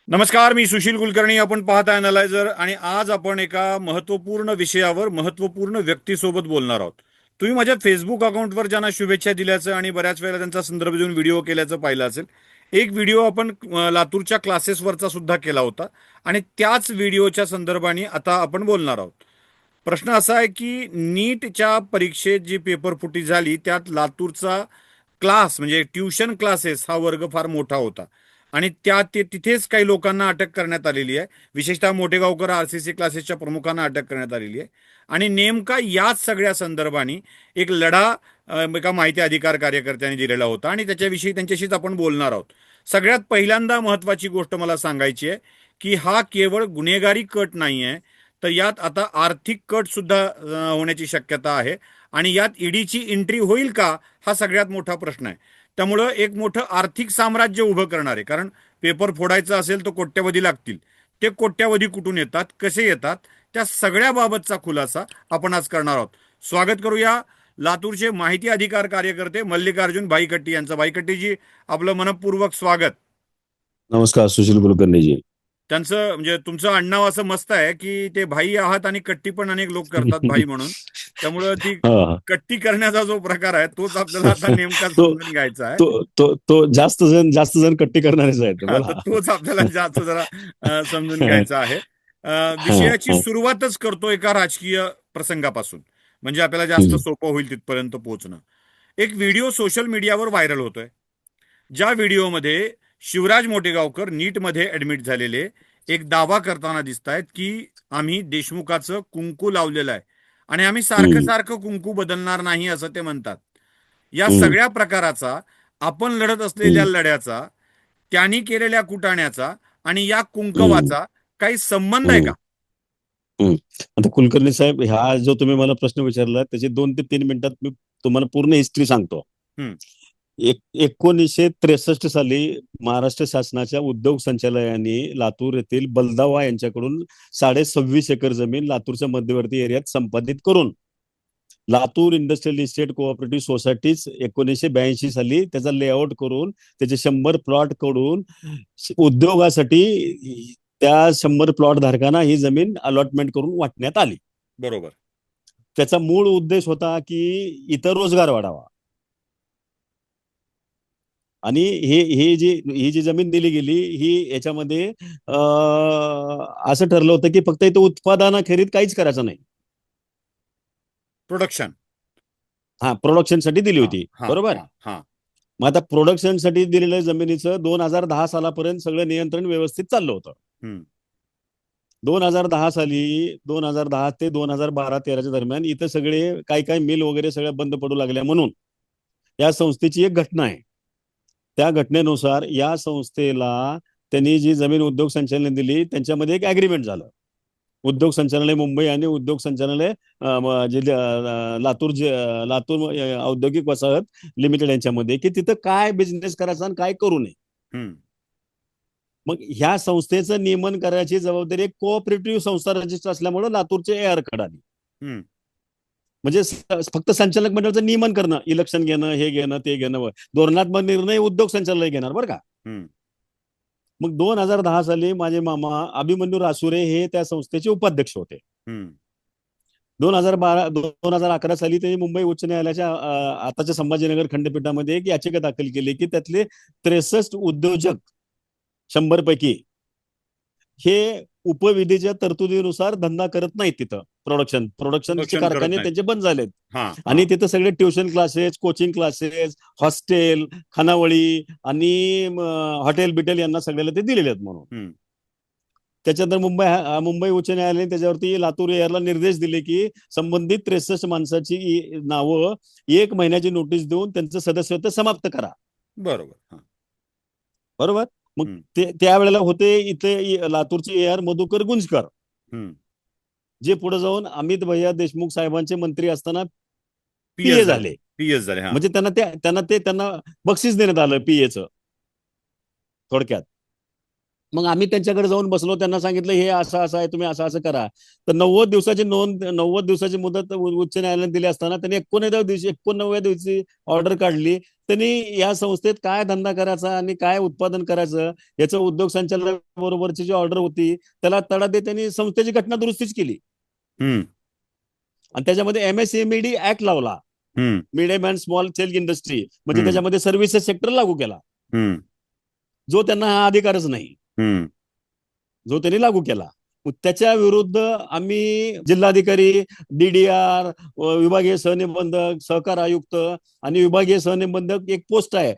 नमस्कार, मी सुशील कुलकर्णी. आपण पाहता अनालायझर आणि आज आपण एका महत्त्वपूर्ण विषयावर महत्त्वपूर्ण व्यक्तीसोबत बोलणार आहोत. तुम्ही माझ्या फेसबुक अकाउंटवर ज्यांना शुभेच्छा दिल्याचं आणि बऱ्याच वेळेला त्यांचा संदर्भ देऊन व्हिडिओ केल्याचं पाहिलं असेल. एक व्हिडिओ आपण लातूरच्या क्लासेसवरचा सुद्धा केला होता आणि त्याच व्हिडिओच्या संदर्भाने आता आपण बोलणार आहोत. प्रश्न असा आहे की नीटच्या परीक्षेत जी पेपर फुटी झाली त्यात लातूरचा क्लास म्हणजे ट्युशन क्लासेस हा वर्ग फार मोठा होता आणि तिथेच काही लोकांना अटक करण्यात आलेली आहे. विशेषतः मोठेगावकर आरसीसी क्लासेसच्या प्रमुखांना अटक करण्यात आलेली आहे आणि नेमका याच सगळ्या संदर्भाने एक लढा एका माहिती अधिकार कार्यकर्त्यांनी दिलेला होता आणि त्याच्याविषयी त्यांच्याशीच आपण बोलणार आहोत. सगळ्यात पहिल्यांदा महत्वाची गोष्ट मला सांगायची आहे की हा केवळ गुन्हेगारी कट नाही आहे, तर यात आता आर्थिक कट सुद्धा होण्याची शक्यता आहे आणि यात ईडीची एंट्री होईल का, हा सगळ्यात मोठा प्रश्न आहे. त्यामुळं एक मोठं आर्थिक साम्राज्य उभं करणार आहे. कारण पेपर फोडायचं असेल तर कोट्यवधी लागतील. ते कोट्यवधी कुठून येतात, कसे येतात, त्या सगळ्या बाबतचा खुलासा आपण आज करणार आहोत. स्वागत करूया लातूरचे माहिती अधिकार कार्यकर्ते मल्लिकार्जुन भाईकट्टी यांचं. भाईकट्टीजी, आपलं मनपूर्वक स्वागत. नमस्कार सुशील कुलकर्णीजी. त्यांचं म्हणजे तुमचं आडनाव असं मस्त आहे की ते भाई आहात आणि कट्टी पण अनेक लोक करतात भाई म्हणून. त्यामुळं ती हा. कट्टी करण्याचा जो प्रकार आहे तोच आपल्याला आता नेमका तो समजून घ्यायचा आहे. तो जास्त जण कट्टी करणारेच आहेत हा, तर बोला. तोच आपल्याला जास्त जरा समजून हा, घ्यायचा आहे. विषयाची हा. सुरुवातच करतो एका राजकीय प्रसंगापासून, म्हणजे आपल्याला जास्त हम्म, सोपं होईल तिथपर्यंत पोहोचणं. एक व्हिडिओ सोशल मीडियावर व्हायरल होतोय, ज्या व्हिडिओमध्ये शिवराज मोठेगावकर नीटमध्ये ऍडमिट झालेले एक दावा करताना दिसत आहेत की आम्ही देशमुखाचं कुंकू लावलेलं आहे आणि आम्ही सारखं हम्म, सारखं कुंकू बदलणार नाही असं ते म्हणतात. या हम्म, सगळ्या प्रकाराचा, आपण लढत असलेल्या हम्म, लढ्याचा, त्यांनी केलेल्या कुटाण्याचा आणि या हम्म, कुंकवाचा काही संबंध आहे का? हम्म, हम्म. आता कुलकर्णी साहेब, हा जो तुम्ही मला प्रश्न विचारला त्याची 2 ते 3 मिनिटात मी तुम्हाला पूर्ण हिस्ट्री सांगतो. हम्म. 1963 साली महाराष्ट्र शासनाच्या उद्योग संचालनालयाने लातूर येथील बलदावा यांच्याकडून 26.5 एकर जमीन लातूरच्या मध्यवर्ती एरियात संपादित करून Latur industrial estate cooperative societies 1982 साली त्याचा लेआउट करून त्याचे 100 प्लॉट कडून उद्योगासाठी त्या 100 प्लॉट धारकांना ही जमीन अलॉटमेंट करून वाटण्यात आली. बरोबर. त्याचा मूळ उद्देश होता की इतर रोजगार वाढावा आणि ही जी जमीन दिली गेली ही याच्यामध्ये असं ठरलं होतं की फक्त इथं उत्पादनाखेरीज काहीच करायचं नाही. प्रोडक्शन. हा, प्रोडक्शनसाठी दिली हा, होती, हा, बरोबर. हा, हा. मग आता प्रोडक्शनसाठी दिलेल्या जमिनीचं 2010 सालापर्यंत सगळं नियंत्रण व्यवस्थित चाललं होतं. हम्म. 2010 ते 2012-13च्या दरम्यान इथं सगळे काही काही मिल वगैरे सगळ्या बंद पडू लागल्या म्हणून या संस्थेची एक घटना आहे. त्या घटनेनुसार या संस्थेला त्यांनी जी जमीन उद्योग संचालनालय दिली त्यांच्यामध्ये एक अग्रीमेंट झालं. उद्योग संचालनालय मुंबई आणि उद्योग संचालनालय लातूर औद्योगिक वसाहत लिमिटेड यांच्यामध्ये की तिथं काय बिझनेस करायचा आणि काय करू नये. हम्म. मग ह्या संस्थेचं नियमन करायची जबाबदारी एक कोऑपरेटिव्ह संस्था रजिस्टर असल्यामुळे लातूरचे AR कडाली. हम्म. म्हणजे फक्त संचालक मंडळाचं नियमन करणं, इलेक्शन घेणं, हे घेणं, ते घेणं, धोरणात्मक निर्णय उद्योग संचालनालय घेणार, बरं का. हम्म. मग 2010 साली माझे मामा अभिमन्यू रासुरे हे त्या संस्थेचे उपाध्यक्ष होते. हम्म. 2011 साली त्यांनी मुंबई उच्च न्यायालयाच्या आताच्या संभाजीनगर खंडपीठामध्ये एक याचिका दाखल केली की त्यातले 63 उद्योजक 100 पैकी हे उपविधीच्या तरतुदीनुसार धंदा करत नाहीत. तिथं प्रोडक्शनचे प्रोडक्शन करत कारखाने नाहीत. त्यांचे बंद झालेत हा, हा. आणि तिथं सगळे tuition classes, coaching classes, hostel, खानावळी आणि हॉटेल बिटेल यांना सगळ्याला ते दिलेले आहेत म्हणून. हम्म. त्याच्यानंतर मुंबई उच्च न्यायालयाने त्याच्यावरती लातूर एअरला निर्देश दिले की संबंधित 63 माणसाची नावं 1 महिन्याची नोटीस देऊन त्यांचं सदस्यत्व समाप्त करा. बरोबर. हा. बरोबर. मग हम्म. त्यावेळेला होते इथे लातूरचे AR मधुकर गुंजकर, हम्म. जे पुढे जाऊन अमित भैया देशमुख साहेबांचे मंत्री असताना पीएस PA झाले. झाले. पीएस झाले. हा. म्हणजे त्यांना बक्षीस देण्यात आलं PA चं, थोडक्यात. मग आम्ही त्यांच्याकडे जाऊन बसलो, त्यांना सांगितलं हे असं असं आहे, तुम्ही असं असं करा. तर 90 दिवसाची मुदत उच्च न्यायालयाने दिली असताना त्यांनी 89व्या दिवशी ऑर्डर काढली. त्यांनी या संस्थेत काय धंदा करायचा आणि काय उत्पादन करायचं याचं उद्योग संचालनाबरोबरची जी ऑर्डर होती त्याला तडा देत त्यांनी संस्थेची घटना दुरुस्तीच केली. हम्म. आणि त्याच्यामध्ये MSMED ऍक्ट लावला, हम्म. Medium and small scale industry, म्हणजे हम्म. त्याच्यामध्ये सर्व्हिसेस सेक्टर लागू केला, हम्म. जो त्यांना हा अधिकारच नाही, हम्म. जो त्यांनी लागू केला. मग त्याच्या विरुद्ध आम्ही जिल्हाधिकारी, DDR, विभागीय सहनिबंधक, सहकार आयुक्त आणि विभागीय सहनिबंधक एक पोस्ट आहे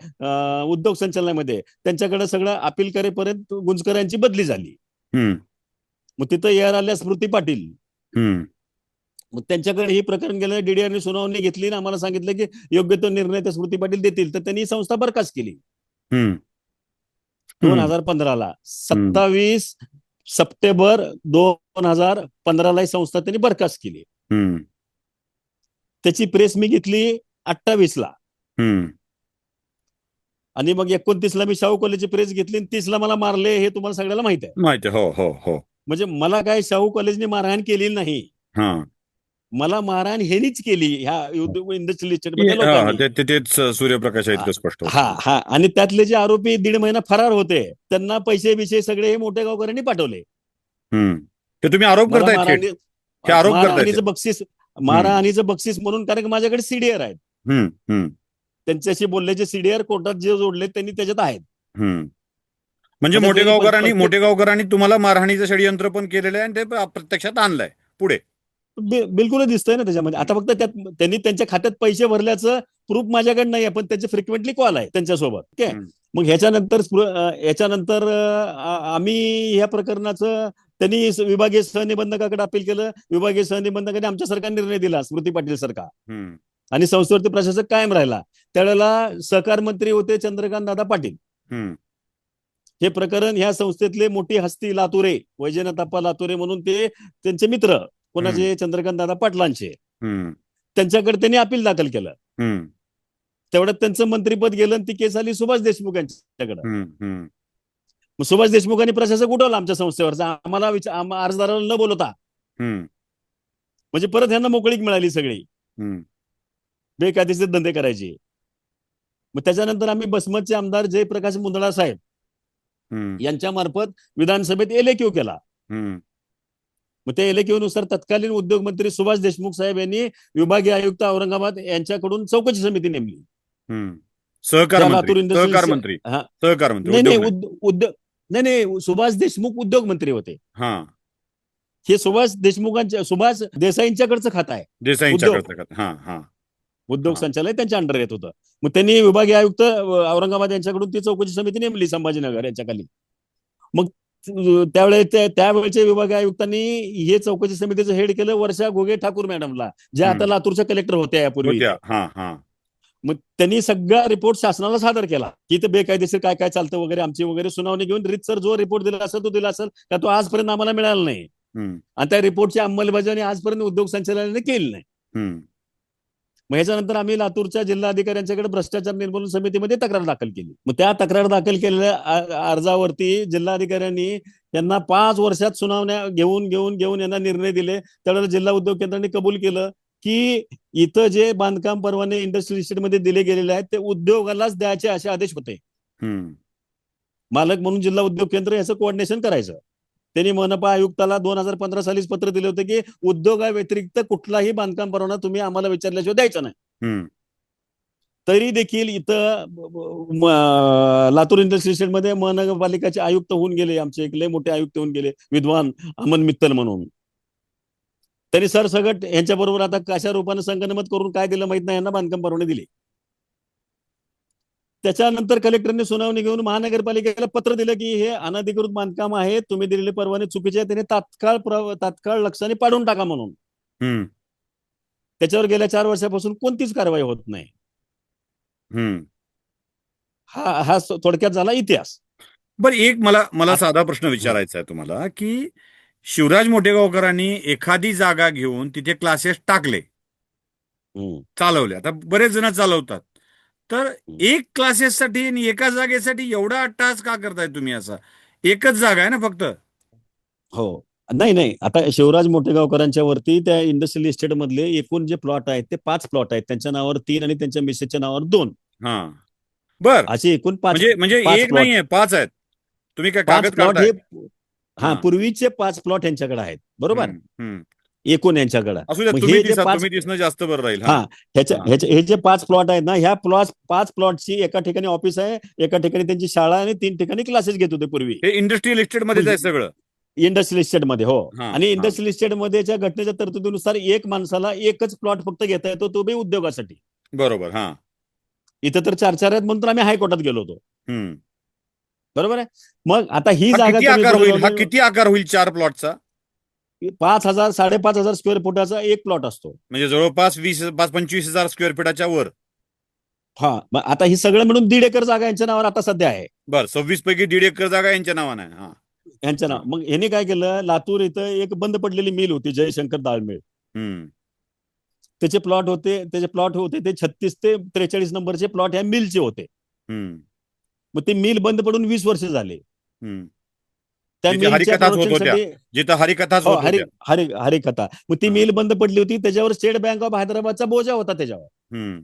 उद्योग संचालनामध्ये, त्यांच्याकडे सगळं अपील करेपर्यंत गुंजकर यांची बदली झाली. हम्म. मग तिथं यार आल्या स्मृती पाटील. हम्म. हम्म. मग त्यांच्याकडे हे प्रकरण गेलं, DDRने सुनावणी घेतली आणि आम्हाला सांगितलं की योग्य तो निर्णय त्या स्मृती पाटील देतील. तर त्यांनी ही संस्था बरखास्त केली हम्म. हम्म. 2015ला. हम्म. 27 सप्टेंबर 2015ला ही संस्था त्यांनी बरखास्त केली. हम्म. त्याची प्रेस मी घेतली 28ला, हम्म. आणि मग 29ला मी शाहू कॉलेजची प्रेस घेतली आणि 30ला मला मारले, हे तुम्हाला सगळ्याला माहित आहे. माहिती आहे. हो हो हो. म्हणजे मला काय शाहू कॉलेजने मारहाण केली नाही, हा. मला मारहाण हेनीच केली ह्या इंडस्ट्रियल इस्टेट की मधल्या हा, लोकांनी. तेच सूर्यप्रकाश इतकं स्पष्ट हा होतं. हा, आणि त्यातले जे आरोपी 1.5 महिना फरार होते त्यांना पैसे बिशे सगळे हे मोठे गावकऱ्यांनी पाठवले. हम्म. ते तुम्ही आरोप मला करतायत थेट. हे आरोप करतायत थेट. मारहाणीचं बक्षीस, हम्म. मारहाणीचं बक्षीस म्हणून, कारण की माझ्याकडे CDR आहेत, हम्म. हम्म. त्यांच्याशी बोलल्याचे CDR कोर्टात जे जोडले त्यांनी त्याच्यात आहेत. हम्म. म्हणजे आता त्यांनी प्रत्येक मोठेगावकरांनी तुम्हाला मारहाणीचं षडयंत्र पण केलेलं आहे आणि ते प्रत्यक्षात आणलंय पुढे. बिलकुलच दिसतंय ना त्याच्यामध्ये. हम्म. आता फक्त त्यात त्यांनी त्यांच्या खात्यात पैसे भरल्याचं प्रूफ माझ्याकडे नाही आहे, पण त्यांचे फ्रिक्वेंटली कॉल आहे त्यांच्यासोबत. ओके. हम्म. मग ह्याच्यानंतर आम्ही ह्या प्रकरणाचं, त्यांनी विभागीय सहनिबंधकाकडे अपील केलं. विभागीय सहनिबंधकाने आमच्यासारखा निर्णय दिला, स्मृती पाटील सारखा, हम्म. आणि संस्थेवरती प्रशासक कायम राहिला. त्यावेळेला सहकार मंत्री होते चंद्रकांत दादा पाटील. हम्म. हे प्रकरण ह्या संस्थेतले मोठी हस्ती लातुरे, वैजनाथप्पा लातुरे म्हणून ते त्यांचे मित्र, हम्म. कोणाचे, चंद्रकांत दादा पाटलांचे, हम्म. त्यांच्याकडे त्यांनी अपील दाखल केलं. हम्म. तेवढ्यात त्यांचं मंत्रीपद गेलं आणि ती केस आली सुभाष देशमुख यांच्याकडे. हम्म. हम्म. मग सुभाष देशमुखांनी प्रशासक उठवला आमच्या संस्थेवरचा, आम्हाला अर्जदाराला न बोलवता. हम्म. म्हणजे परत ह्यांना मोकळीक मिळाली सगळी हम्म. बेकायदेशीर धंदे करायचे. मग त्याच्यानंतर आम्ही बसमतचे आमदार जयप्रकाश मुंदडा साहेब हम्म. यांच्या मार्फत विधानसभेत एलेक्यू केला. हम्म. मग त्या एलेक्यूनुसार तत्कालीन उद्योग मंत्री सुभाष देशमुख साहेब यांनी विभागीय आयुक्त औरंगाबाद यांच्याकडून चौकशी समिती नेमली. हम्म. सहकार त्या मंत्री, लातूर सहकार इंडस्ट्रीज, मंत्री, हा, सहकार मंत्री, नाही उद्योग नाही, नाही. उद्योग, नाही नाही, सुभाष देशमुख उद्योग मंत्री होते. हा. हे सुभाष देसाईंच्याकडचं खातं आहे. उद्योग देसाईंच्याकडचं का? हा हा. उद्योग हा. संचालय त्यांच्या अंडर येत होतं. मग त्यांनी विभागीय आयुक्त औरंगाबाद यांच्याकडून ती चौकशी समिती नेमली संभाजीनगर यांच्या खाली. मग त्यावेळेच्या विभागीय आयुक्तांनी हे चौकशी समितीचं हेड केलं वर्षा घोगे ठाकूर मॅडमला, ज्या आता हम्म. लातूरच्या कलेक्टर होत्या यापूर्वी. होत्या. हा हा. मग त्यांनी सगळा रिपोर्ट शासनाला सादर केला की इथं बेकायदेशीर काय काय चालतं वगैरे, आमची वगैरे सुनावणी घेऊन रितसर जो रिपोर्ट दिला असेल तो दिला असेल का, तो आजपर्यंत आम्हाला मिळाला नाही. हम्म. आणि त्या रिपोर्टची अंमलबजावणी आजपर्यंत उद्योग संचालनालयाने केली नाही. हम्म. मग ह्याच्यानंतर आम्ही लातूरच्या जिल्हाधिकाऱ्यांच्याकडे भ्रष्टाचार निर्मूलन समितीमध्ये तक्रार दाखल केली. मग त्या तक्रार दाखल केलेल्या अर्जावरती जिल्हाधिकाऱ्यांनी यांना 5 वर्षात सुनावण्या घेऊन घेऊन घेऊन यांना निर्णय दिले. त्यावेळेला जिल्हा उद्योग केंद्राने कबूल केलं की इथं जे बांधकाम परवाने इंडस्ट्रियल इस्टेटमध्ये दिले गेलेले आहेत ते उद्योगालाच द्यायचे असे आदेश होते. हम्म. मालक म्हणून जिल्हा उद्योग केंद्र याचं कोऑर्डिनेशन करायचं. त्यांनी मनपा आयुक्ताला 2015 सालीच पत्र दिले होते की उद्योगाव्यतिरिक्त कुठलाही बांधकाम परवाना तुम्ही आम्हाला विचारल्याशिवाय द्यायचा नाही. हम्म. तरी देखील इथं लातूर इंडस्ट्रियल इस्टेटमध्ये महानगरपालिकेचे आयुक्त होऊन गेले, आमचे एक लय मोठे आयुक्त होऊन गेले, विद्वान अमन मित्तल म्हणून. त्यांनी सरसगट यांच्या बरोबर आता कशा रूपाने संगनमत करून काय दिलं माहित नाही, यांना बांधकाम परवाने दिले. त्याच्यानंतर कलेक्टरने सुनावणी घेऊन महानगरपालिकेला पत्र दिलं की हे अनधिकृत बांधकाम आहे, तुम्ही दिलेले परवाने चुकीचे आहे, त्याने तात्काळ लक्षाने पाडून टाका म्हणून. हम्म. त्याच्यावर गेल्या 4 वर्षापासून कोणतीच कारवाई होत नाही. हम्म. हा थोडक्यात झाला इतिहास. बरं, एक मला साधा प्रश्न विचारायचा आहे तुम्हाला की शिवराज मोठेगावकरांनी एखादी जागा घेऊन तिथे क्लासेस टाकले, चालवले. आता बरेच जण चालवतात. तर एक क्लासेससाठी आणि एका जागेसाठी एवढा अट्टहास का करताय तुम्ही असा? एकच जागा आहे ना फक्त. हो. नाही नाही, आता शिवराज मोठेगावकरांच्या वरती त्या इंडस्ट्रियल इस्टेट मधले एकूण जे प्लॉट आहेत ते 5 प्लॉट आहेत. त्यांच्या नावावर 3 आणि त्यांच्या मिसेसच्या नावावर 2, हा. बर. असे एकूण पाच म्हणजे पाच एक प्लॉट नाहीये, 5 आहेत. तुम्ही काय पाच कागद प्लॉट काढताय? हे, हा, हा. पूर्वीचे 5 प्लॉट यांच्याकडे आहेत, बरोबर, हम्म. हम्म. एकूण यांच्याकडे. असू द्या, मग तुम्ही हे जे दिसा, 5, तुम्ही दिसणं जास्त बरं राहील. हा. हा, हा. हे जे 5 प्लॉट आहेत ना, ह्या 5 प्लॉटची एका ठिकाणी ऑफिस आहे, एका ठिकाणी त्यांची शाळा आणि 3 ठिकाणी क्लासेस घेत होते पूर्वी. हे इंडस्ट्रियल इस्टेट मध्येच आहे सगळं. इंडस्ट्रियल इस्टेट मध्ये, हो. हा. आणि हा. इंडस्ट्रियल इस्टेट मध्येच्या घटनेच्या तरतुदीनुसार एक माणसाला एकच प्लॉट फक्त घेता येतो, तो बी उद्योगासाठी. बरोबर. हा. इथं तर 4 आहेत म्हणून तर आम्ही हायकोर्टात गेलो होतो, हम्म. बरोबर आहे. मग आता ही हा जागा किती कमी आकार पडेल होईल? हा म्हणून किती आकार होईल 4 प्लॉटचा? 5,000 5,500 स्क्वेअर फुटाचा एक प्लॉट असतो. म्हणजे जवळपास 25,000 स्क्वेअर फीटाच्या वर. हा, मग आता ही सगळं मिळून 1.5 एकर जागा यांच्या नावावर आता सध्या आहे. बर, 26 पैकी 1.5 एकर जागा यांच्या नावाने आहे. हा. यांच्या हा. नाव. मग यांनी काय केलं, लातूर इथं एक बंद पडलेली मिल होती, जयशंकर डाळ मिल. हम्म. त्याचे प्लॉट होते ते 36 ते 43 नंबरचे प्लॉट ह्या मिलचे होते. हम्म. मग ती मिल बंद पडून 20 वर्ष झाले. हम्म. त्या जिथे मिलच्या हरिकथाच होत होत्या. प्रोडक्शनसाठी, जिथं हरिकथाच हो, होत होत्या. हरिकथा. मग ती हा. मिल बंद पडली होती, त्याच्यावर स्टेट बँक ऑफ हैदराबादचा बोजा होता त्याच्यावर, हम्म.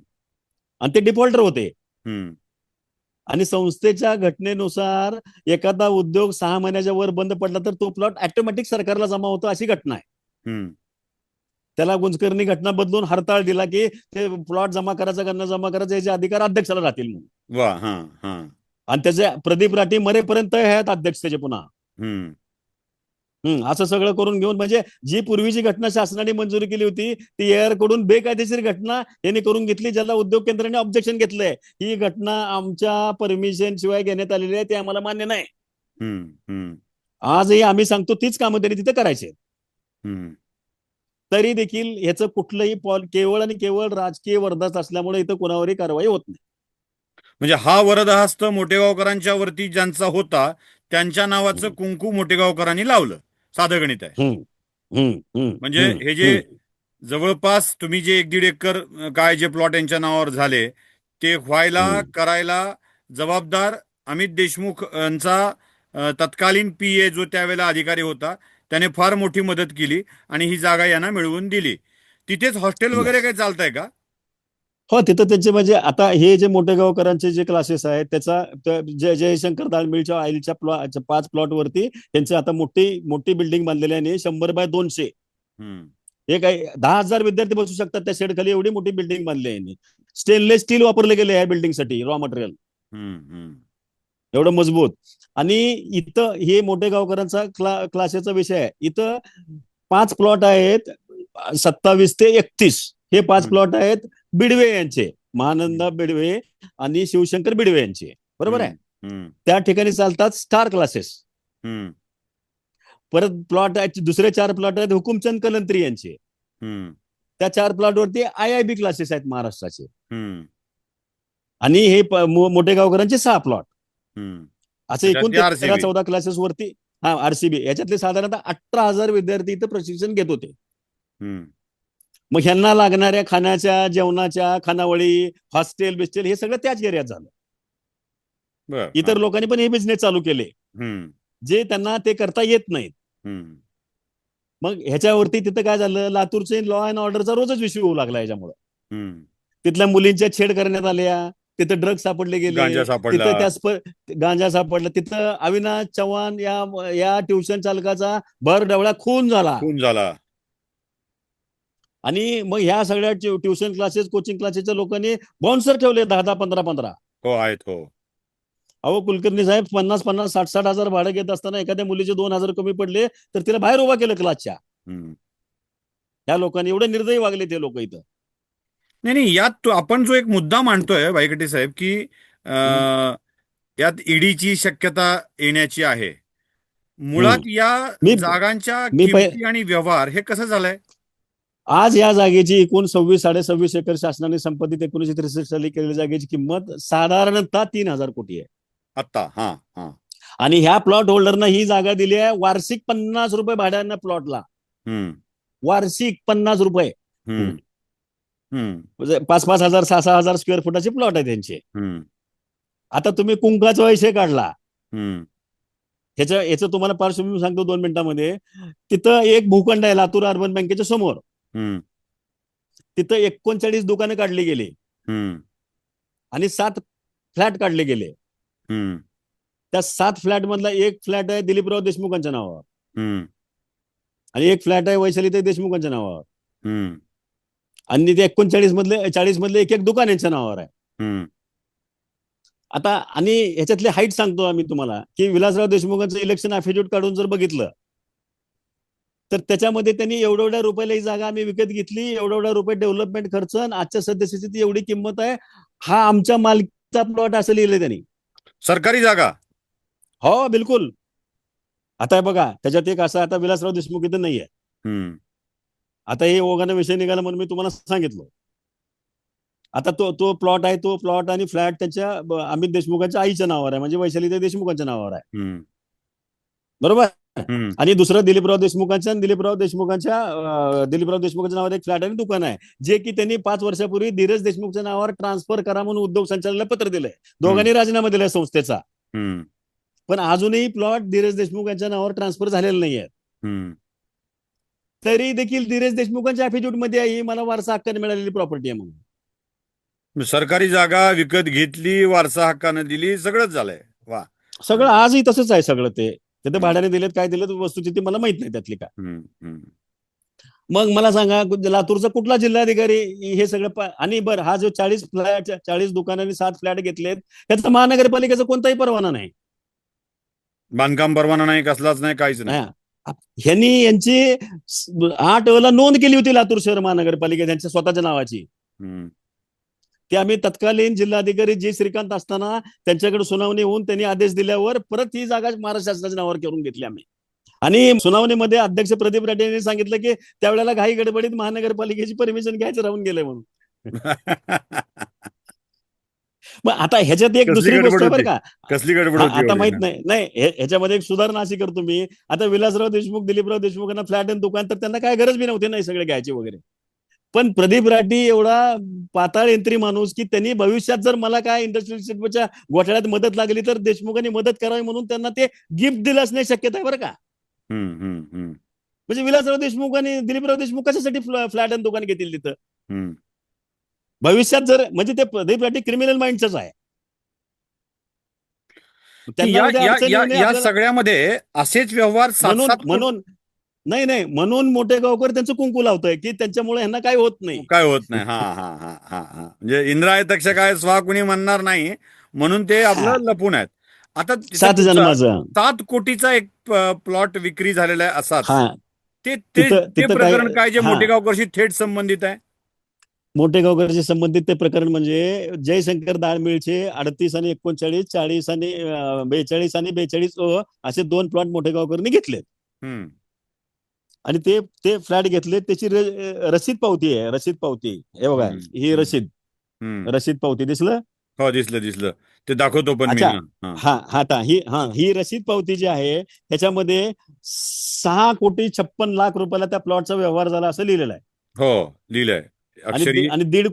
आणि ते डिफॉल्टर होते. हम्म. आणि संस्थेच्या घटनेनुसार एखादा उद्योग 6 महिन्याच्या वर बंद पडला तर तो प्लॉट ऑटोमॅटिक सरकारला जमा होतो, अशी घटना आहे. हम्म. त्याला गुंजकरनी घटना बदलून हरताळ दिला की ते प्लॉट जमा करायचा का न जमा करायचा याचे अधिकार अध्यक्षाला राहतील म्हणून. वा. हा. हा. आणि त्याचे प्रदीप राठी मरेपर्यंत आहेत अध्यक्ष त्याचे पुन्हा. हम्म. असं सगळं करून घेऊन, म्हणजे जी पूर्वीची घटना शासनाने मंजुरी केली होती ती एअर कडून बेकायदेशीर घटना यांनी करून घेतली, ज्याला उद्योग केंद्राने ऑब्जेक्शन घेतलंय. ही घटना आमच्या परमिशन शिवाय घेण्यात आलेली आहे, ते आम्हाला मान्य नाही. हम्म. हम्म. आजही आम्ही सांगतो तीच कामं त्यांनी तिथे करायचे. हम्म. तरी देखील ह्याचं कुठलंही केवळ आणि केवळ राजकीय वर्धाच असल्यामुळे इथं कोणावरही कारवाई होत नाही. म्हणजे हा वरदहस्त मोठेगावकरांच्या वरती ज्यांचा होता त्यांच्या नावाचं कुंकू मोठेगावकरांनी लावलं. साधं गणित आहे. हम्म, हम्म, हम्म, म्हणजे हम्म, हे जे जवळपास तुम्ही जे 1-1.5 एकर काय जे प्लॉट यांच्या नावावर झाले ते व्हायला करायला जबाबदार अमित देशमुख यांचा तत्कालीन PA जो त्यावेळेला अधिकारी होता त्याने फार मोठी मदत केली आणि ही जागा यांना मिळवून दिली. तिथेच हॉस्टेल वगैरे काही चालतंय का? हो, तिथं त्यांचे म्हणजे आता हे जे मोठेगावकरांचे जे क्लासेस आहेत त्याचा जयशंकर दाळ मिलच्या आईलच्या 5 प्लॉट वरती त्यांचे आता मोठी मोठी बिल्डिंग बांधलेली आहे, 100 बाय 200. हम्म. हे काही 10,000 विद्यार्थी बसू शकतात त्या शेड खाली, एवढी मोठी बिल्डिंग बांधली आहे. स्टेनलेस स्टील वापरले गेले या बिल्डिंगसाठी, रॉ मटेरियल हम्म. हम्म. एवढं मजबूत. आणि इथं हे मोठेगावकरांचा क्लासेसचा विषय आहे. इथं 5 प्लॉट आहेत, 27 ते 31. हे 5 प्लॉट आहेत बिडवे यांचे, महानंदा बिडवे आणि शिवशंकर बिडवे यांचे, बरोबर आहे. हम्म. त्या ठिकाणी चालतात स्टार क्लासेस. हम्म. परत प्लॉट आहेत, दुसरे 4 प्लॉट आहेत हुकुमचंद कलंत्री यांचे. हम्म. त्या 4 प्लॉट वरती IIB क्लासेस आहेत महाराष्ट्राचे. हम्म. आणि हे मोठेगावकरांचे 6 प्लॉट. हम्म. असे एकूण त्याच्यातले RCB. 13-14 क्लासेस वरती, हा, RCB याच्यातले साधारणतः 18,000 विद्यार्थी इथं प्रशिक्षण घेत होते. हम्म. मग ह्यांना लागणाऱ्या खाण्याच्या, जेवणाच्या, खानावळी, हॉस्टेल बिस्टेल हे सगळं त्याच एरियात झालं. बर. इतर लोकांनी पण हे बिझनेस चालू केले, हम्म. जे त्यांना ते करता येत नाहीत. हम्म. मग ह्याच्यावरती तिथं काय झालं, लातूरचे लॉ अँड ऑर्डरचा रोजच विषय होऊ लागला याच्यामुळे. हम्म. तिथल्या मुलींच्या छेड करण्यात आल्या, तिथं ड्रग्ज सापडले गेले, गांजा सापडला. तिथं गांजा सापडला, तिथं अविनाश चव्हाण या ट्युशन चालकाचा भरडवळा खून झाला. खून झाला. आणि मग ह्या सगळ्या ट्युशन क्लासेस, कोचिंग क्लासेसच्या लोकांनी बाउन्सर ठेवले 10-10, 15-15. हो, आहेत. हो. अहो कुलकर्णी साहेब, 50-50, 60-60 हजार भाडं घेत असताना एखाद्या मुलीचे 2,000 कमी पडले तर तिला बाहेर उभा केलं क्लासच्या. हम्म. ह्या लोकांनी एवढे निर्दयी वागले ते लोक इथं. नाही नाही, यात आपण जो एक मुद्दा मांडतोय भाईकटे साहेब की यात ईडीची शक्यता येण्याची आहे. मुळात या मी जागांच्या मी किमती आणि व्यवहार हे कसं झालंय? आज या जागेची एकूण 26-26.5 एकर शासनाने संपादित 1963 साली केलेल्या जागेची किंमत साधारणतः 3,000 कोटी आहे. आत्ता. हा. हा. आणि ह्या प्लॉट होल्डरना ही जागा दिली आहे वार्षिक 50 रुपये भाड्यानं प्लॉटला. हम्म. वार्षिक 50 रुपये. हम्म. हम्म. म्हणजे 5-5 हजार, 6-6 हजार स्क्वेअर फुटाचे प्लॉट आहे त्यांचे. हम्म. आता तुम्ही कुंकाचा विषय काढला, हम्म. याचं तुम्हाला पार्श्वभूमी सांगतो 2 मिनिटांमध्ये. तिथं एक भूखंड आहे लातूर अर्बन बँकेच्या समोर. हम्म. तिथं 39 दुकानं काढली गेली हम्म. आणि 7 फ्लॅट काढले गेले. हम्म. त्या 7 फ्लॅट मधला एक फ्लॅट आहे दिलीपराव देशमुखांच्या नावावर हम्म. आणि एक फ्लॅट आहे वैशालीताई देशमुखांच्या नावावर हम्म. आणि ते 40 मधले एक एक दुकान यांच्या नावावर आहे. हम्म. आता आणि ह्याच्यातले हाईट सांगतो आम्ही तुम्हाला की विलासराव देशमुखांचं इलेक्शन अफिडेव्हिट काढून जर बघितलं तर त्याच्यामध्ये त्यांनी एवढ्या रुपयाला ही जागा आम्ही विकत घेतली, एवढ्या रुपये डेव्हलपमेंट खर्च आणि आजच्या सद्यस्थितीत एवढी किंमत आहे, हा आमच्या मालकीचा प्लॉट असं लिहिलंय त्यांनी. सरकारी जागा. हो बिलकुल. आता हे बघा त्याच्यात एक असं, आता विलासराव देशमुख इथं नाहीये. हम्म. आता हे ओघाने विषय निघाला म्हणून मी तुम्हाला सांगितलं. आता तो प्लॉट आहे, तो प्लॉट आणि फ्लॅट त्याच्या अमित देशमुखांच्या आईच्या नावावर आहे, म्हणजे वैशालीताई देशमुखांच्या नावावर आहे. हम्म. बरोबर. हम्म. आणि दुसरं दिलीपराव देशमुखांच्या नावावर एक फ्लॅट आणि दुकान आहे, जे की त्यांनी 5 वर्षापूर्वी धीरज देशमुखच्या नावावर ट्रान्सफर करा म्हणून उद्योग संचालनाला पत्र दिलंय. दोघांनी राजीनामा दिलाय संस्थेचा. हम्म. पण अजूनही प्लॉट धीरज देशमुख यांच्या नावावर ट्रान्सफर झालेला नाहीये. हम्म. तरी देखील धीरज देशमुखांच्या अफिडेव्हिट मध्ये ही मला वारसा हक्काने मिळालेली प्रॉपर्टी आहे म्हणून. सरकारी जागा विकत घेतली, वारसा हक्कानं दिली, सगळंच झालंय. वा. सगळं आजही तसंच आहे सगळं. ते तिथे हम्म. भाड्याने दिलेत, काय दिलेत वस्तुस्थिती मला माहित नाही त्यातली काय. हम्म. हम्म. मग मला सांगा लातूरचा कुठला जिल्हाधिकारी हे सगळं आणि बरं हा जो 40 फ्लॅट 40 दुकानांनी 7 फ्लॅट घेतलेत त्याचा महानगरपालिकेचा कोणताही परवाना नाही. बांधकाम परवाना नाही, कसलाच नाही, काहीच नाही. ह्यांनी यांची 8 नोंद केली होती लातूर शहर महानगरपालिकेत त्यांच्या स्वतःच्या नावाची. हम्म. ते आम्ही तत्कालीन जिल्हाधिकारी जी श्रीकांत असताना त्यांच्याकडे सुनावणी होऊन त्यांनी आदेश दिल्यावर परत ही जागा महाराष्ट्र शासनाच्या नावावर करून घेतली आम्ही. आणि सुनावणीमध्ये अध्यक्ष प्रदीप राठे यांनी सांगितलं की त्यावेळेला घाई गडबडीत महानगरपालिकेची परमिशन घ्यायचं राहून गेलंय म्हणून. मग आता ह्याच्यात एक कसली दुसरी गोष्ट गडबड आहे बरं होती? का. कसली गडबड होती आता एवढी? माहित नाही नाही ह्याच्यामध्ये एक सुधारणा अशी करतो मी. आता विलासराव देशमुख दिलीपराव देशमुखांना फ्लॅट आणि दुकान तर त्यांना काय गरज बी नव्हती नाही सगळे घ्यायचे वगैरे. पण प्रदीप राठी एवढा पाताळ यंत्री माणूस की त्यांनी भविष्यात जर मला काय इंडस्ट्रियल शिल्पच्या घोटाळ्यात मदत लागली तर देशमुखांनी मदत करावी म्हणून त्यांना ते गिफ्ट दिलं असण्याची शक्यता आहे बरं का. हम्म. हम्म. हम्म. म्हणजे विलासराव देशमुख आणि दिलीपराव देशमुख कशासाठी फ्लॅट आणि दुकान घेतील तिथं हम्म. भविष्यात जर, म्हणजे ते प्रदीप राठी क्रिमिनल माइंडच आहे. त्यांना उद्या अडचण येऊ नये या आपल्याला सगळ्यामध्ये असेच व्यवहार म्हणून 7-7 म्हणून नाही म्हणून मोठे गावकर त्यांचं कुंकू लावतोय की त्यांच्यामुळे ह्यांना काय होत नाही. काय होत नाही. हा हा हा हा हा म्हणजे इंद्राय तक्ष काय स्वा कुणी म्हणणार नाही म्हणून ते आपलं लपून आहेत. आता 7 जन्माचं 7 कोटीचा एक प्लॉट विक्री झालेला आहे असाच. हा ते ते तिथं ते तिथं प्रकरण काय जे हा मोठेगावकरशी थेट संबंधित आहे? मोठे गावकरशी संबंधित ते प्रकरण म्हणजे जयशंकर दाळमिळचे 38 आणि 39 40 आणि 42 आणि 42 असे 2 प्लॉट मोठे गावकरनी घेतलेत. हम्म. आणि ते फ्लॅट घेतले त्याची रसीद पावती आहे. रसीद पावती हे बघा, ही रसीद रसीद पावती दिसलं. हो दिसलं ते दाखवतो पण मी. अच्छा हा ही रसीद पावती जी आहे त्याच्यामध्ये 6,56,00,000 रुपयाला त्या प्लॉटचा व्यवहार झाला असं लिहिलेलं आहे. हो लिहिलंय अक्षरी. आणि 1.5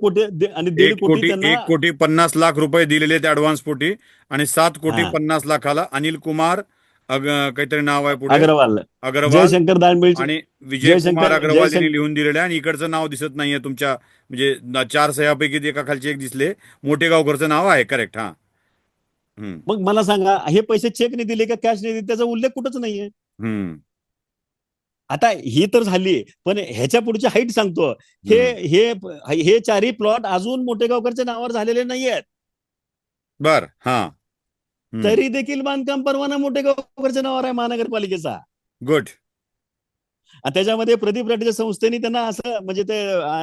कोटी त्यांना 1,50,00,000 रुपये दिलेले आहेत ऍडव्हान्स पोटी आणि 7,50,00,000 अनिल कुमार काहीतरी नाव आहे पुढे अग्रवाल अग्रवाल दाळमिळचे आणि विजय कुमार अग्रवाल यांनी लिहून दिलेलं आहे. आणि इकडचं नाव दिसत नाहीये तुमच्या, म्हणजे 4 सह्यापैकी एका खालची एक दिसले. मोठेगावकरचं नाव आहे करेक्ट. हा. मग मला सांगा हे पैसे चेकने दिले का कॅशने दिले त्याचा उल्लेख कुठंच नाहीये. आता ही तर झाली, पण ह्याच्या पुढची हाईट सांगतो. हे हे हे 4ही प्लॉट अजून मोठेगावकरच्या नावावर झालेले नाहीयेत. बर. हा. तरी देखील बांधकाम परवाना मोठेगावकरच्या नावावर आहे महानगरपालिकेचा. गुड. त्याच्यामध्ये प्रदीप राठेच्या संस्थेने त्यांना असं, म्हणजे ते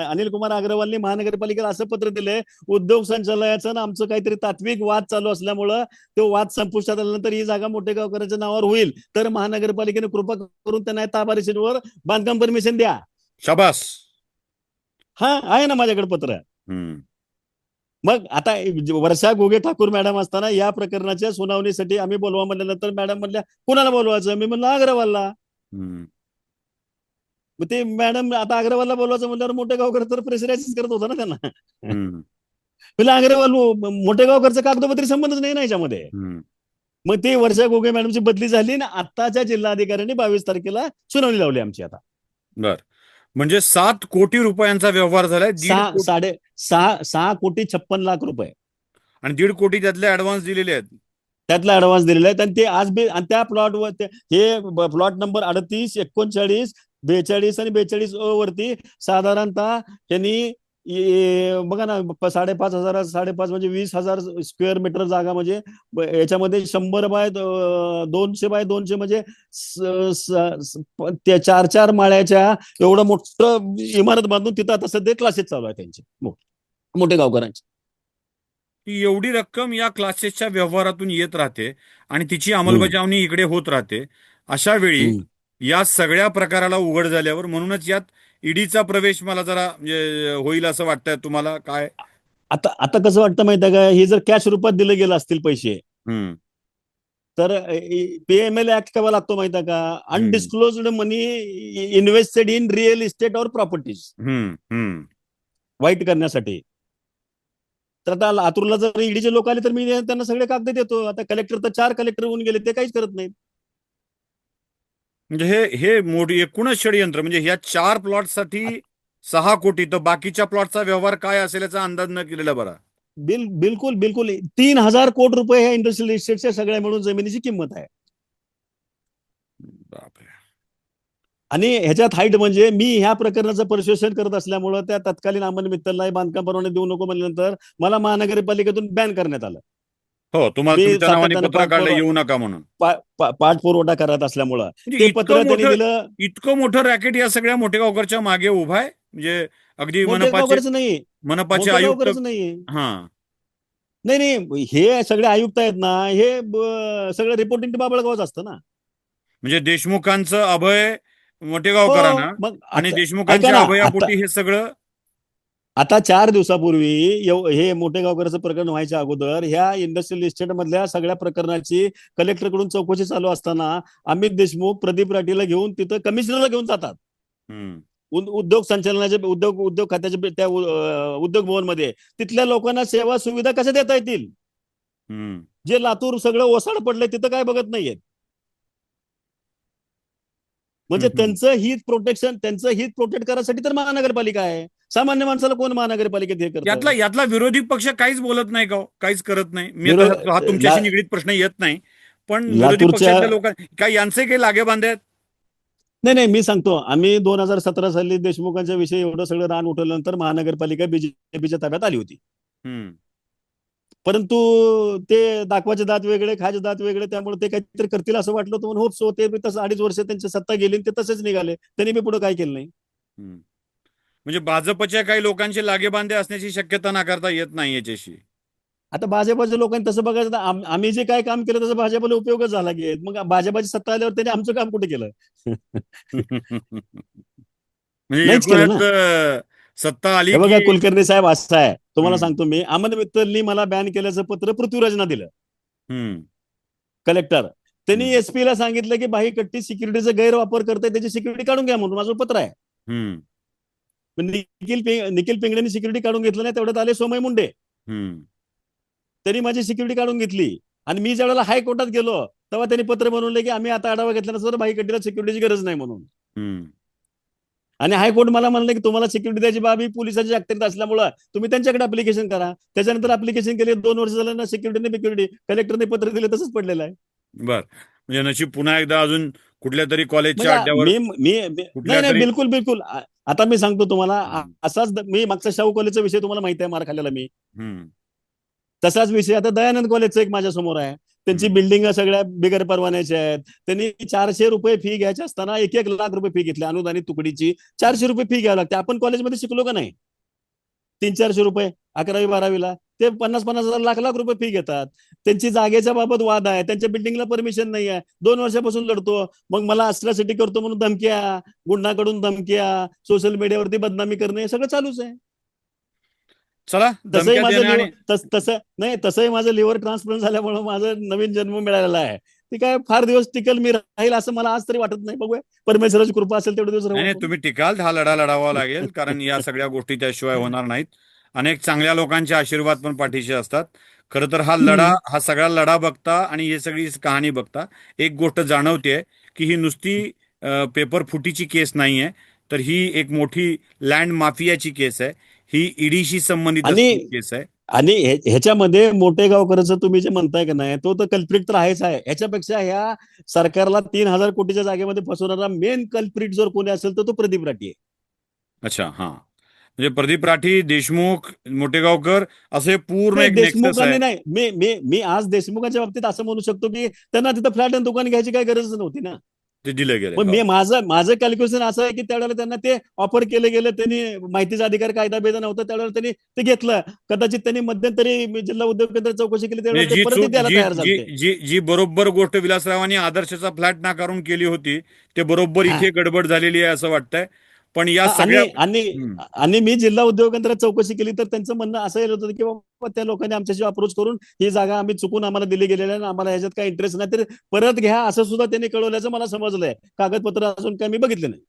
अनिल कुमार अग्रवालनी महानगरपालिकेला असं पत्र दिलंय, उद्योग संचालनाचं आमचं काहीतरी तात्विक वाद चालू असल्यामुळं तो वाद संपुष्टात आल्यानंतर ही जागा मोठेगावकरांच्या नावावर होईल तर महानगरपालिकेने कृपा करून त्यांना ताबा रशीदवर बांधकाम परमिशन द्या. शाबास. हा आहे ना माझ्याकडे पत्र. मग आता वर्षा घोगे ठाकूर मॅडम असताना या प्रकरणाच्या सुनावणीसाठी आम्ही बोलवा म्हणल्यानंतर मॅडम म्हणल्या कुणाला बोलवायचं, मी म्हणलं अग्रवालला. मग ते मॅडम आता अग्रवालला बोलवायचं म्हणल्यावर मोठेगावकर तर प्रेशराईज करत होता ना त्यांना. म्हणजे अग्रवाल मोठेगावकरचा कागदोपत्री संबंधच नाही ना याच्यामध्ये. मग ती वर्षा घोगे मॅडमची बदली झाली ना, आत्ताच्या जिल्हाधिकाऱ्यांनी 22 तारखेला सुनावणी लावली आमची आता. बर, म्हणजे 7 कोटी रुपयांचा व्यवहार झालाय. दीड सहा कोटी साडे सहा 6,56,00,000 रुपये आणि 1.5 कोटी त्यातले ऍडव्हान्स दिलेले आहेत. त्यातला ऍडव्हान्स दिलेला आहे. आणि ते आज बी आणि त्या प्लॉटवर हे प्लॉट नंबर 38, 39, 42 आणि 42 वरती साधारणतः त्यांनी बघा ना, 5,500 5.5 म्हणजे 20,000 स्क्वेअर मीटर जागा, म्हणजे याच्यामध्ये 100 बाय 200 बाय 200 म्हणजे त्या 4 माळ्याच्या एवढं मोठं इमारत बांधून तिथं आता सध्या क्लासेस चालू आहे त्यांचे मोठे गावकऱ्यांचे. की एवढी रक्कम या क्लासेसच्या व्यवहारातून येत राहते आणि तिची हम्म, अंमलबजावणी इकडे होत राहते. अशा वेळी हम्म. या सगळ्या प्रकाराला उघड झाल्यावर म्हणूनच यात ईडीचा प्रवेश मला जरा म्हणजे होईल असं वाटतंय. तुम्हाला काय? आता आता कसं वाटतं माहिती आहे का, हे जर कॅश रूपात दिले गेले असतील पैसे, हम्म, तर पीएमएल ऍक्ट काय लागतो माहिती आहे का, हम्म, undisclosed money invested in real estate और प्रॉपर्टीज, हम्म, हम्म. वाईट करण्यासाठी. तर आता लातूरला जर ईडीचे लोक आले तर मी त्यांना सगळे कागद देतो. आता कलेक्टर तर 4 कलेक्टर होऊन गेले, ते काहीच करत नाहीत. म्हणजे हे हे मोठी एकूणच षडयंत्र. म्हणजे ह्या 4 प्लॉटसाठी 6 कोटी, तर बाकीच्या प्लॉटचा व्यवहार काय असेल याचा अंदाज न केलेला बरा. बिलकुल बिलकुल 3,000 कोटी रुपये ह्या इंडस्ट्रियल इस्टेटच्या सगळ्या मिळून जमिनीची किंमत आहे. बापरे. आणि ह्याच्यात हाईट म्हणजे मी ह्या प्रकरणाचं परसुएशन करत असल्यामुळं त्या तत्कालीन अमन मित्तलला बांधकाम परवाने देऊ नको म्हणल्यानंतर मला महानगरपालिकेतून बॅन करण्यात आलं. हो, तुम्हाला मी तुमच्या नावाने सातत्यानं पत्र काढलं येऊ नका म्हणून. पाठपुरवठा करत असल्यामुळं म्हणजे ते पत्र त्यांनी दिलं. इतकं मोठं रॅकेट या सगळ्या मोठेगावकरच्या मागे उभा आहे. म्हणजे अगदी मोठे मनपाचे गावकरच नाही, मनपाचे मोठे आयुक्त. गावकरच नाही. हा. नाही नाही, हे सगळे आयुक्त आहेत ना, हे सगळं रिपोर्टिंग बाबळगावच असतं ना. म्हणजे देशमुखांचं अभय हो, मोठेगावकरांना मग आणि आता ऐका देशमुखांच्या ना, अभयापोटी हे सगळं. आता 4 दिवसापूर्वी हे मोठे गावकऱ्याचं प्रकरण व्हायच्या अगोदर ह्या इंडस्ट्रियल इस्टेट मधल्या सगळ्या प्रकरणाची कलेक्टरकडून चौकशी चालू असताना अमित देशमुख प्रदीप राठीला घेऊन तिथं कमिशनरला घेऊन जातात. हम्म, उद्योग संचालनाचे उद्योग खात्याचे त्या उद्योग भवन मध्ये तिथल्या लोकांना सेवा सुविधा कशा देता येतील, हम्म, जे लातूर सगळं ओसाड पडलंय तिथं काय बघत नाहीयेत. म्हणजे हम्म. त्यांचं हित प्रोटेक्ट करायसाठी तर महानगरपालिका आहे. सामान्य माणसाला कोण महानगरपालिकेत हे करतं? यातला विरोधी पक्ष काहीच बोलत नाही का हो? काहीच करत नाही. मी विरो आता हा ला, तुमच्याशी निगडीत प्रश्न येत नाही, पण विरोधी लातूरच्या पक्षातल्या लोकांना काय यांचे काही लागे बांधे आहेत? नाही नाही, मी सांगतो, आम्ही 2017 साली देशमुखांच्या विषयी एवढं सगळं रान उठवल्यानंतर महानगरपालिका बीजेपीच्या ताब्यात आली होती. हम्म, परंतु ते दाखवाचे दात वेगळे, खायचे दात वेगळे, त्यामुळे ते काहीतरी करतील असं वाटलं होतं. म्हणून होप सो ते तसं 2.5 वर्ष त्यांची सत्ता गेली ते तसेच निघाले. त्यांनी मी पुढे काय केलं नाही. हम्म. म्हणजे भाजपच्या काही लोकांचे लागेबांधे असण्याची शक्यता नाकारता येत नाही याच्याशी. आता भाजपच्या लोकांनी तसं बघायचं तर आम्ही जे काय काम केलं त्याचा भाजपला उपयोगच झाला की, मग भाजपची सत्ता आल्यावर त्यांनी आमचं काम कुठे केलं? म्हणजे नाहीच केलं ना. एकूणच सत्ता आली हे की. बघा कुलकर्णी साहेब, असं आहे, तुम्हाला हम्म, सांगतो मी, अमन मित्तलनी मला बॅन केल्याचं पत्र पृथ्वीराजना दिलं, हम्म, कलेक्टर. त्यांनी हम्म, एसपी ला सांगितलं की भाई कट्टी सिक्युरिटीचा गैरवापर करताय, त्याची सिक्युरिटी काढून घ्या म्हणून माझं पत्र आहे. हम्म, निखिल पिंगळेंनी सिक्युरिटी काढून घेतलं नाही, तेवढ्यात आले सोमय मुंडे, हम्म, त्यांनी माझी सिक्युरिटी काढून घेतली. आणि मी ज्यावेळेला हायकोर्टात गेलो तेव्हा त्यांनी पत्र बनवले की आम्ही आता आढावा घेतल्यानंतर भाई कट्टीला सिक्युरिटीची गरज नाही म्हणून. हम्म. आणि हायकोर्ट मला म्हणलं की तुम्हाला सिक्युरिटी द्यायची बाबी पोलिसांची अखत्यारीत असल्यामुळे तुम्ही त्यांच्याकडे अप्लिकेशन करा. त्याच्यानंतर अप्लिकेशन केले, 2 वर्ष झालं ना, सिक्युरिटी नाही बिक्युरिटी, कलेक्टरने पत्र दिले, तसंच पडलेलं आहे. बर, म्हणजे नशीब पुन्हा एकदा अजून कुठल्या तरी कॉलेजच्या म्हणजे अड्ड्यावर नाही कुठल्या नाही, तरी. बिलकुल बिलकुल. आता मी सांगतो तुम्हाला, हम्म, असाच मी मागचा शाहू कॉलेजचा विषय तुम्हाला माहिती आहे, मार खाल्लेला मी. हम्म, तसाच विषय आता दयानंद कॉलेजचा एक माझ्या समोर आहे. त्यांची हम्म. बिल्डिंग सगळ्या बिगर परवान्याच्या आहेत. त्यांनी 400 रुपये फी घ्यायची असताना 1-1 लाख रुपये फी घेतली अनुदानित तुकडीची. 400 रुपये फी घ्यावी लागते. आपण कॉलेजमध्ये शिकलो का नाही? 300-400 रुपये 11वी-12वीला, ते 50-50 हजार लाख लाख रुपये फी घेतात. त्यांची जागेच्या बाबत वाद आहे, त्यांच्या बिल्डिंगला परमिशन नाही आहे, 2 वर्षापासून लढतो. मग मला अट्रॉसिटी करतो म्हणून धमक्या, गुंडाकडून धमक्या, सोशल मीडियावरती बदनामी करणे, हे सगळं चालूच आहे. चला, तसंही धमक्या माझं देणे आणि. तसं नाही, तसंही माझं लिव्हर ट्रान्सप्लांट झाल्यामुळे माझं नवीन जन्म मिळालेला आहे. ती काय फार दिवस टिकल मी राहील असं मला आज तरी वाटत नाही. बघूया, परमेश्वराची कृपा असेल तेवढे दिवस राहू नाही नाही, आपण. तुम्ही टिकाल, हा लढा लढावा लागेल, कारण या सगळ्या गोष्टी त्याशिवाय होणार नाहीत. अनेक चांगल्या लोकांचे आशीर्वाद पण पाठीशी असतात. खरं तर हा सगळा लढा बघता आणि ही सगळी कहाणी बघता एक गोष्ट जाणवते की ही नुसती पेपर फुटीची केस नाहीये, तर ही एक मोठी लँड माफियाची केस आहे. ही ईडीशी संबंधित आणि असलेली केस आहे. आणि ह्याच्यामध्ये मोठे गावकरचं तुम्ही जे म्हणताय का नाही, तो तर कल्प्रिट तर आहेच आहे. ह्याच्यापेक्षा ह्या सरकारला 3,000 कोटीच्या जागेमध्ये फसवणारा मेन कल्प्रिट जर कोणी असेल तर तो प्रदीप राठी आहे. अच्छा, हा. म्हणजे प्रदीप राठी, देशमुख, मोटेगावकर असे पूर्ण नाही, एक नेक्सस आहे. देशमुखांनी नाही. मी मी मी आज देशमुखांच्या बाबतीत असं म्हणू शकतो की त्यांना तिथं फ्लॅट आणि दुकान घ्यायची काही गरज नव्हती ना. ते दिले गेले. मग हो. मी माझं कॅल्क्युलेशन असं आहे की त्यावेळेला त्यांना ते ऑफर केले गेले. त्यांनी माहितीचा अधिकार कायदा बेदा नव्हता त्यावेळेला त्यांनी ते घेतलं. कदाचित त्यांनी मध्यंतरी जिल्हा उद्योग केंद्र चौकशी केली म्हणजे त्यावेळेला ते परत द्यायला तयार जी झाले. जी जी बरोबर गोष्ट विलासरावांनी आदर्शचा फ्लॅट नाकारून केली होती, ते बरोबर हा. इथे गडबड झालेली आहे असं वाटतंय. पण या आणि सगळ्या आणि आणि मी जिल्हा उद्योग केंद्रात चौकशी केली तर त्यांचं म्हणणं असं येत होतं की बाबा त्या लोकांनी आमच्याशी अप्रोच करून ही जागा आम्ही चुकून आम्हाला दिली गेलेली आहे आणि आम्हाला ह्याच्यात काही इंटरेस्ट नाही, तर परत घ्या असं सुद्धा त्यांनी कळवल्याचं मला समजलंय. कागदपत्र असून काय मी बघितलं नाही.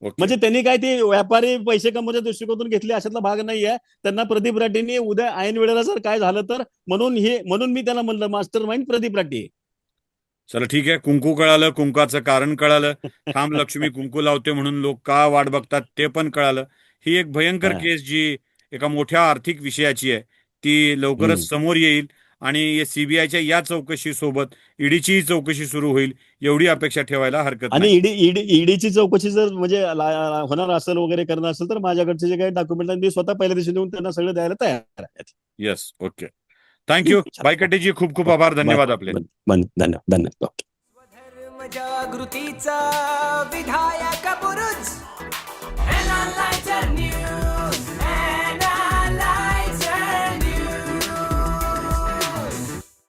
ओके. म्हणजे त्यांनी काय ती व्यापारी पैसे कमवण्याच्या दृष्टिकोनातून घेतली अशातला भाग नाहीये. त्यांना प्रदीप राठींनी उद्या ऐन वेळेला जर काय झालं तर म्हणून मी त्याला म्हणलं मास्टर माइंड प्रदीप राठी. चला ठीक आहे, कुंकू कळालं, कुंकाचं कारण कळालं, थांब लक्ष्मी कुंकू लावते म्हणून लोक का वाट बघतात ते पण कळालं. ही एक भयंकर हा. केस जी एका मोठ्या आर्थिक विषयाची आहे, ती लवकरच हम्म. समोर येईल आणि सीबीआयच्या या चौकशी सोबत ईडीचीही चौकशी सुरू होईल एवढी अपेक्षा ठेवायला हरकत आणि नाही. ईडीची चौकशी जर म्हणजे होणार असेल वगैरे करणार असेल तर माझ्याकडचे जे काही डॉक्युमेंट मी स्वतः पहिल्या दिवशी देऊन त्यांना सगळं द्यायला तयार आहे. Yes, okay. थँक्यू बायकटेजी, खूप खूप आभार, धन्यवाद आपले. धन्यवाद धन्यवाद. धर्म जागृतीचा विधायक बुरुज NLighter News.